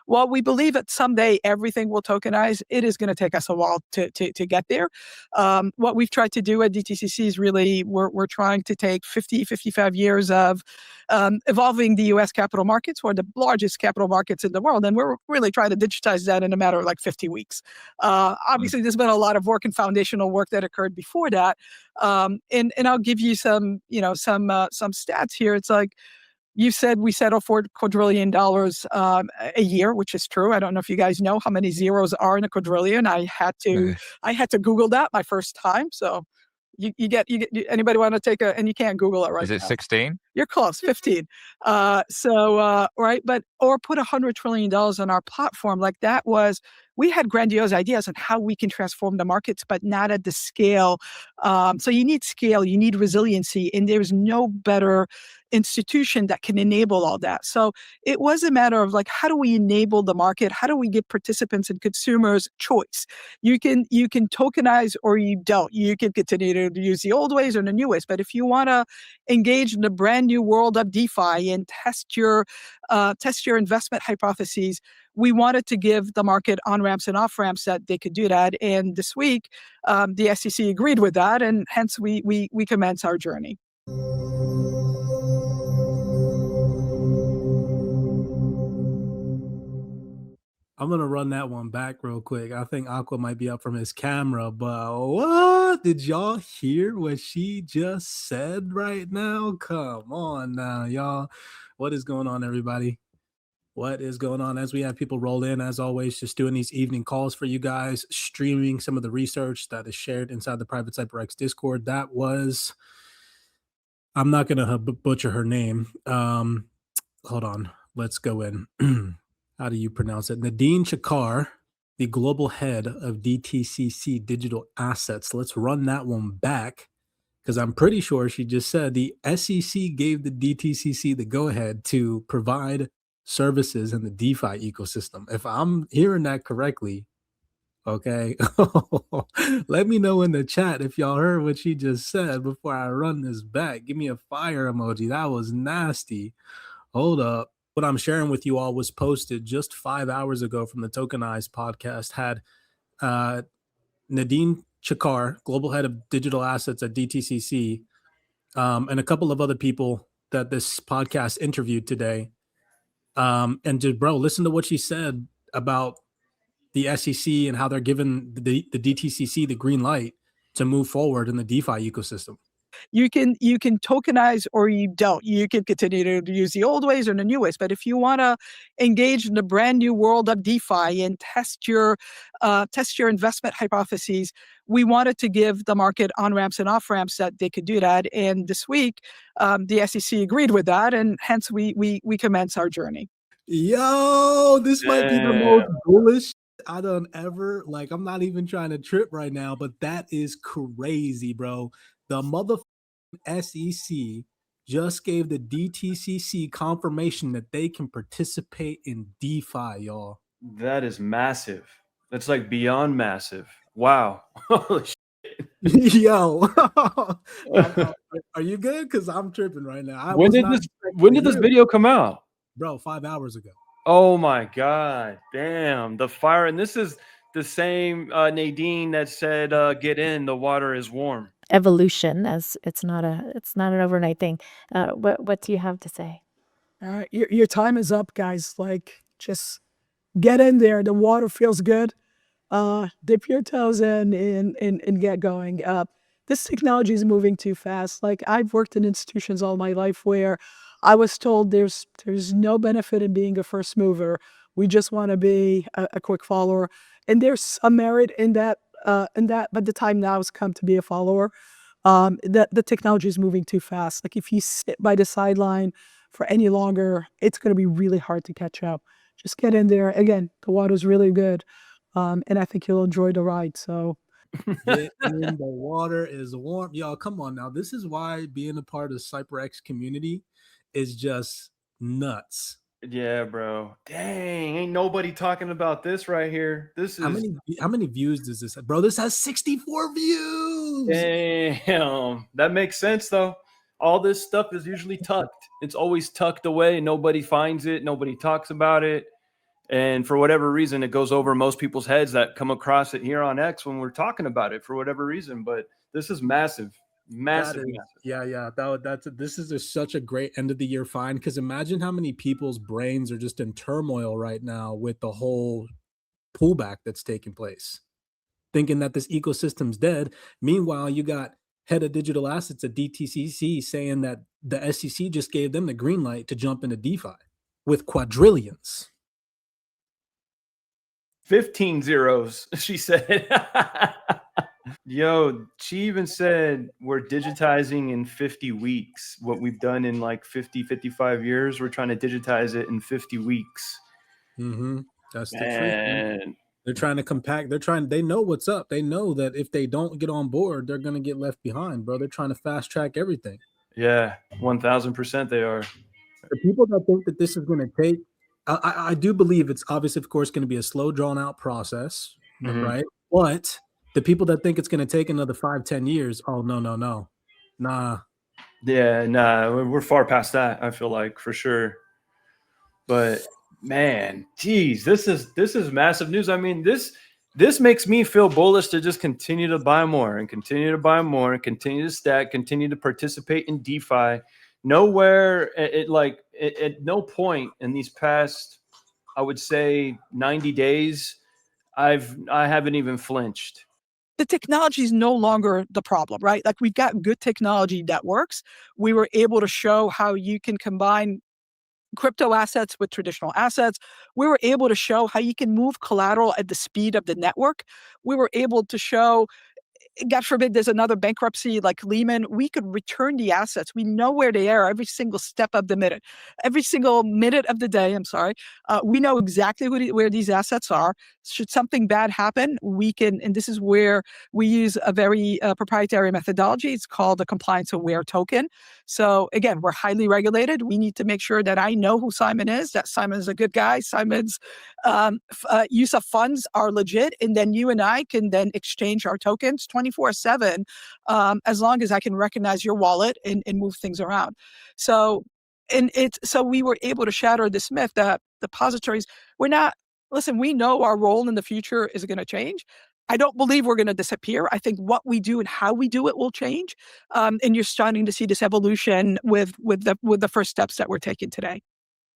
while we believe that someday everything will tokenize, it is going to take us a while to get there. What we've tried to do at DTCC is really we're trying to take 55 years of evolving the U.S. capital markets, or the largest capital markets in the world, and we're really trying to digitize that in a matter of like 50 weeks. Obviously, there's been a lot of work and foundational work that occurred before that, and I'll give you some stats here. It's like, you said we settle for $250 billion a year, which is true. I don't know if you guys know how many zeros are in a quadrillion. I had to Google that my first time. So you anybody want to take and you can't Google it right now. Is it 16? You're close, 15. Right, but or put $100 trillion on our platform. Like, we had grandiose ideas on how we can transform the markets, but not at the scale. So you need scale, you need resiliency, and there's no better institution that can enable all that. So it was a matter of like, how do we enable the market? How do we give participants and consumers choice? You can tokenize or you don't. You can continue to use the old ways or the new ways. But if you want to engage in the brand new world of DeFi and test your investment hypotheses, we wanted to give the market on-ramps and off-ramps that they could do that. And this week, the SEC agreed with that, and hence we commence our journey. I'm going to run that one back real quick. I think Aqua might be up from his camera, but what? Did y'all hear what she just said right now? Come on now, y'all. What is going on, everybody? What is going on? As we have people roll in, as always, just doing these evening calls for you guys, streaming some of the research that is shared inside the private CYPRX Discord. That was, I'm not going to butcher her name. Hold on. Let's go in. How do you pronounce it? Nadine Chakar, the global head of DTCC Digital Assets. Let's run that one back, because I'm pretty sure she just said the SEC gave the DTCC the go-ahead to provide services in the DeFi ecosystem. If I'm hearing that correctly, okay, let me know in the chat if y'all heard what she just said before I run this back. Give me a fire emoji. That was nasty. Hold up. What I'm sharing with you all was posted just 5 hours ago from the Tokenized podcast. Had Nadine Chakar, global head of digital assets at DTCC, and a couple of other people that this podcast interviewed today. And just, bro, listen to what she said about the SEC and how they're giving the DTCC the green light to move forward in the DeFi ecosystem. You can tokenize or you don't. You can continue to use the old ways or the new ways. But if you want to engage in the brand new world of DeFi and test your investment hypotheses, we wanted to give the market on-ramps and off-ramps that they could do that. And this week, the SEC agreed with that, and hence we commence our journey. Yo, this might be the most bullish I done ever. Like, I'm not even trying to trip right now, but that is crazy, bro. The motherfucking SEC just gave the DTCC confirmation that they can participate in DeFi, y'all. That is massive. That's like beyond massive. Wow. Holy shit. Yo. Are you good? Because I'm tripping right now. When did this video come out? Bro, 5 hours ago. Oh my God. Damn. The fire. And this is the same Nadine that said, get in, the water is warm. Evolution, as it's not an overnight thing. What do you have to say? Your time is up, guys. Like, just get in there. The water feels good. Dip your toes in and get going. This technology is moving too fast. Like, I've worked in institutions all my life where I was told there's no benefit in being a first mover. We just want to be a quick follower, and there's some merit in that. But the time now has come to be a follower. The technology is moving too fast. Like, if you sit by the sideline for any longer, it's going to be really hard to catch up. Just get in there. Again, the water's really good, and I think you'll enjoy the ride. So, get in, the water is warm, y'all. Come on now. This is why being a part of CYPRX community is just nuts. Yeah, bro. Dang, ain't nobody talking about this right here. This is how many views does this have? Bro, this has 64 views. Damn. That makes sense though. All this stuff is usually tucked. It's always tucked away. Nobody finds it. Nobody talks about it. And for whatever reason, it goes over most people's heads that come across it here on X when we're talking about it for whatever reason. But this is massive, massive, massive. Yeah. This is just such a great end of the year find, because imagine how many people's brains are just in turmoil right now with the whole pullback that's taking place, thinking that this ecosystem's dead. Meanwhile, you got head of digital assets at DTCC saying that the SEC just gave them the green light to jump into DeFi with quadrillions. 15 zeros, she said. Yo, she even said we're digitizing in 50 weeks. What we've done in like 50, 55 years, we're trying to digitize it in 50 weeks. That's the truth, man. They're trying to compact. They know what's up. They know that if they don't get on board, they're going to get left behind, bro. They're trying to fast track everything. Yeah, 1000% they are. The people that think that this is going to take, I do believe it's obviously, of course, going to be a slow, drawn out process, right? But the people that think it's going to take another 5-10 years, oh, no. Nah. Yeah, nah, we're far past that, I feel like, for sure. But man, geez, this is massive news. I mean, this makes me feel bullish to just continue to buy more and continue to buy more and continue to stack, continue to participate in DeFi. Nowhere at no point in these past, I would say 90 days, I haven't even flinched. The technology is no longer the problem, right? Like, we've got good technology that works. We were able to show how you can combine crypto assets with traditional assets. We were able to show how you can move collateral at the speed of the network. We were able to show, God forbid there's another bankruptcy like Lehman, we could return the assets. We know where they are every single step of the minute. Every single minute of the day, we know exactly where these assets are. Should something bad happen, we can, and this is where we use a very proprietary methodology. It's called a compliance-aware token. So again, we're highly regulated. We need to make sure that I know who Simon is, that Simon is a good guy. Simon's use of funds are legit, and then you and I can then exchange our tokens 24/7, as long as I can recognize your wallet and move things around. So we were able to shatter this myth that depositories, we know our role in the future is going to change. I don't believe we're going to disappear. I think what we do and how we do it will change. And you're starting to see this evolution with the first steps that we're taking today.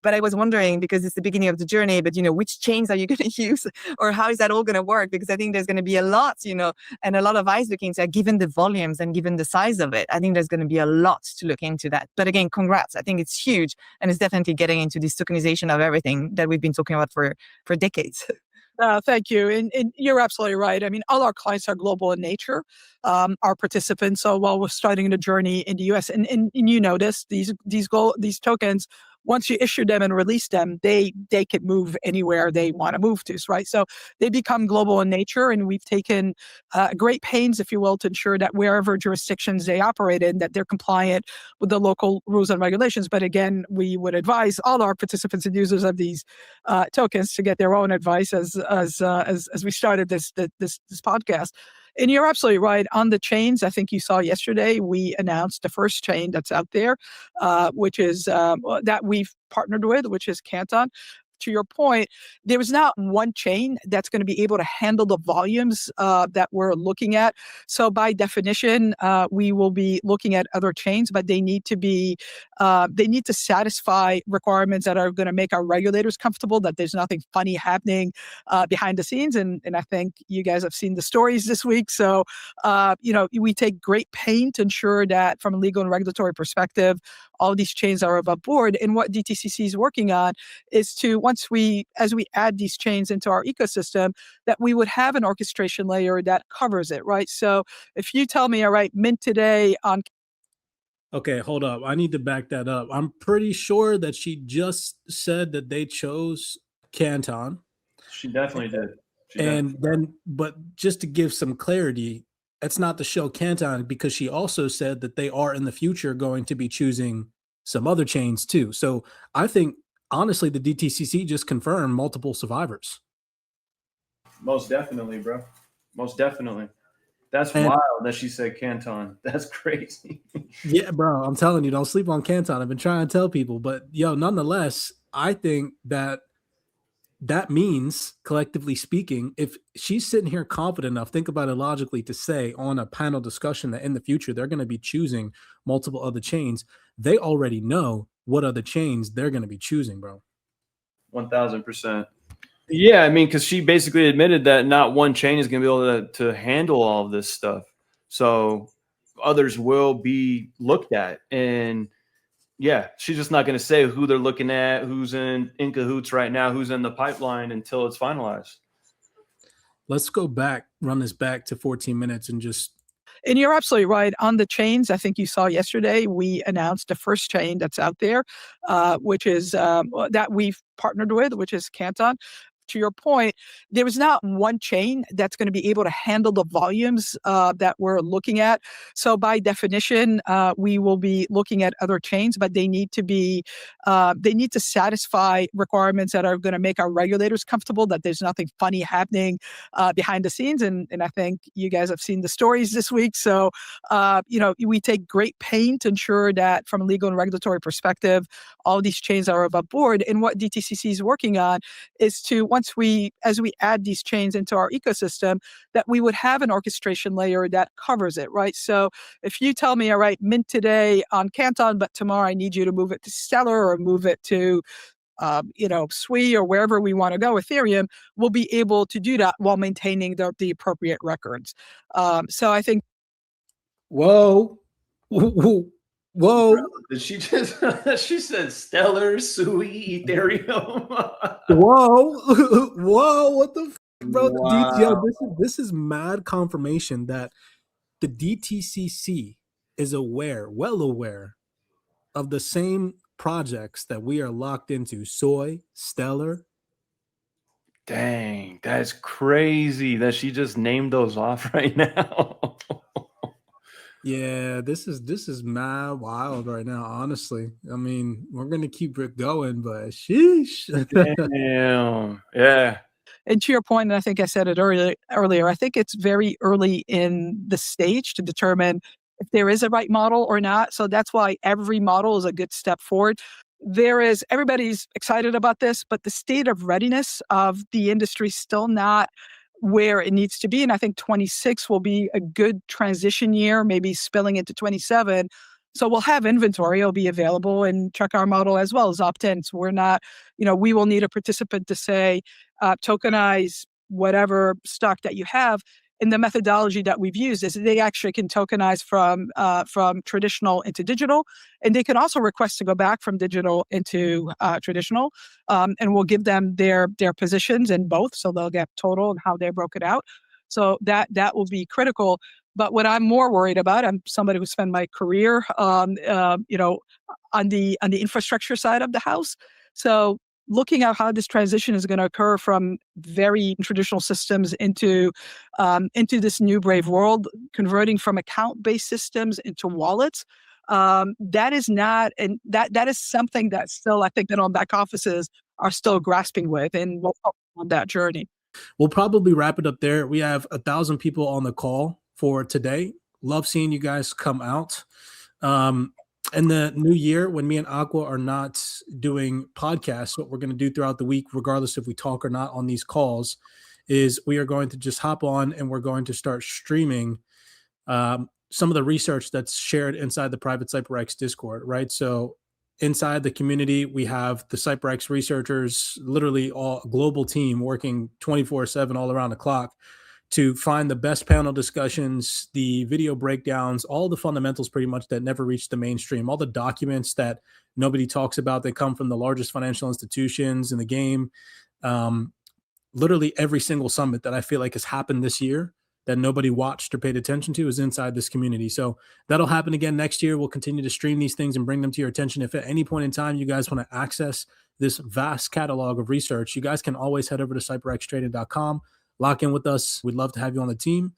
But I was wondering, because it's the beginning of the journey, but, which chains are you going to use, or how is that all going to work? Because I think there's going to be a lot, and a lot of eyes looking into that, given the volumes and given the size of it. I think there's going to be a lot to look into that. But again, congrats. I think it's huge. And it's definitely getting into this tokenization of everything that we've been talking about for decades. Thank you. And you're absolutely right. I mean, all our clients are global in nature, our participants. So while we're starting the journey in the US, and you notice these tokens, once you issue them and release them, they can move anywhere they want to move to, right? So they become global in nature, and we've taken great pains, if you will, to ensure that wherever jurisdictions they operate in, that they're compliant with the local rules and regulations. But again, we would advise all our participants and users of these tokens to get their own advice as we started this podcast. And you're absolutely right. On the chains, I think you saw yesterday, we announced the first chain that's out there, which is that we've partnered with, which is CANTON. To your point, there is not one chain that's going to be able to handle the volumes that we're looking at. So by definition, we will be looking at other chains, but they need to satisfy requirements that are going to make our regulators comfortable that there's nothing funny happening behind the scenes. And I think you guys have seen the stories this week. So, we take great pain to ensure that from a legal and regulatory perspective, all these chains are above board. And what DTCC is working on is to, as we add these chains into our ecosystem, that we would have an orchestration layer that covers it, right? So if you tell me, all right, mint today on... Okay, hold up. I need to back that up. I'm pretty sure that she just said that they chose CANTON. She definitely did. But just to give some clarity, that's not to show CANTON, because she also said that they are in the future going to be choosing some other chains too. So I think, honestly, the DTCC just confirmed multiple survivors. Most definitely, bro. Most definitely. That's wild that she said CANTON. That's crazy. Yeah, bro. I'm telling you, don't sleep on CANTON. I've been trying to tell people. But, nonetheless, I think that that means, collectively speaking, if she's sitting here confident enough, think about it logically, to say on a panel discussion that in the future they're going to be choosing multiple other chains, they already know what other chains they're going to be choosing, bro. 1000%. Yeah, I mean, because she basically admitted that not one chain is going to be able to handle all of this stuff. So others will be looked at. And yeah, she's just not going to say who they're looking at, who's in cahoots right now, who's in the pipeline until it's finalized. Let's go back, run this back to 14 minutes and just. And you're absolutely right. On the chains, I think you saw yesterday, we announced the first chain that's out there, which is that we've partnered with, which is CANTON. To your point, there is not one chain that's going to be able to handle the volumes that we're looking at. So by definition, we will be looking at other chains, but they need to satisfy requirements that are going to make our regulators comfortable that there's nothing funny happening behind the scenes. And I think you guys have seen the stories this week. So, we take great pain to ensure that from a legal and regulatory perspective, all these chains are above board. And what DTCC is working on is to, as we add these chains into our ecosystem, that we would have an orchestration layer that covers it, right? So if you tell me, all right, mint today on Canton, but tomorrow I need you to move it to Stellar or move it to SWI or wherever we want to go, Ethereum, we'll be able to do that while maintaining the appropriate records. So I think. Whoa. Did she just? She said Stellar, Sui, Ethereum. Whoa! What the bro? Wow. This is mad confirmation that the DTCC is well aware of the same projects that we are locked into. Soy, Stellar. Dang, that's crazy that she just named those off right now. Yeah, this is mad wild right now, honestly. I mean, we're gonna keep it going, but sheesh. Damn. Yeah. And to your point, and I think I said it earlier, I think it's very early in the stage to determine if there is a right model or not. So that's why every model is a good step forward. Everybody's excited about this, but the state of readiness of the industry is still not where it needs to be. And I think 26 will be a good transition year, maybe spilling into 27. So we'll have inventory, it'll be available, and check our model as well as opt-in. So we're not, we will need a participant to say, tokenize whatever stock that you have. And the methodology that we've used is they actually can tokenize from traditional into digital, and they can also request to go back from digital into traditional. And we'll give them their positions in both, so they'll get total and how they're broken out. So that will be critical. But what I'm more worried about, I'm somebody who spent my career, on the infrastructure side of the house. So looking at how this transition is going to occur from very traditional systems into this new brave world, converting from account-based systems into wallets. That is not, and that is something that still, I think, that on back offices are still grasping with, and we'll help on that journey. We'll probably wrap it up there. We have 1,000 people on the call for today. Love seeing you guys come out. In the new year, when me and Aqua are not doing podcasts, what we're going to do throughout the week, regardless if we talk or not on these calls, is we are going to just hop on and we're going to start streaming some of the research that's shared inside the private CYPRX Discord, right? So inside the community, we have the CYPRX researchers, literally all global team working 24/7 all around the clock to find the best panel discussions, the video breakdowns, all the fundamentals pretty much that never reach the mainstream, all the documents that nobody talks about that come from the largest financial institutions in the game. Literally every single summit that I feel like has happened this year that nobody watched or paid attention to is inside this community. So that'll happen again next year. We'll continue to stream these things and bring them to your attention. If at any point in time you guys want to access this vast catalog of research, you guys can always head over to CYPRXtrading.com. Lock in with us. We'd love to have you on the team.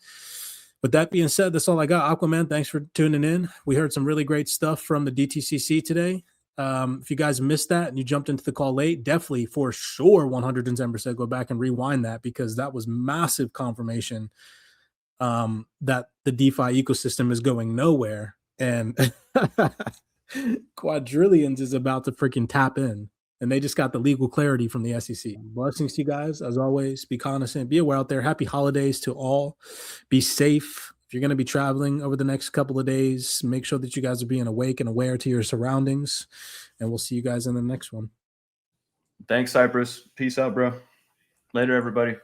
With that being said, that's all I got. Aquaman, thanks for tuning in. We heard some really great stuff from the DTCC today. If you guys missed that and you jumped into the call late, definitely for sure 110% go back and rewind that, because that was massive confirmation that the DeFi ecosystem is going nowhere and quadrillions is about to freaking tap in. and they just got the legal clarity from the SEC. Blessings to you guys. As always, be cognizant, be aware out there. Happy holidays to all. Be safe. If you're going to be traveling over the next couple of days, make sure that you guys are being awake and aware to your surroundings. And we'll see you guys in the next one. Thanks, Cypress. Peace out, bro. Later, everybody.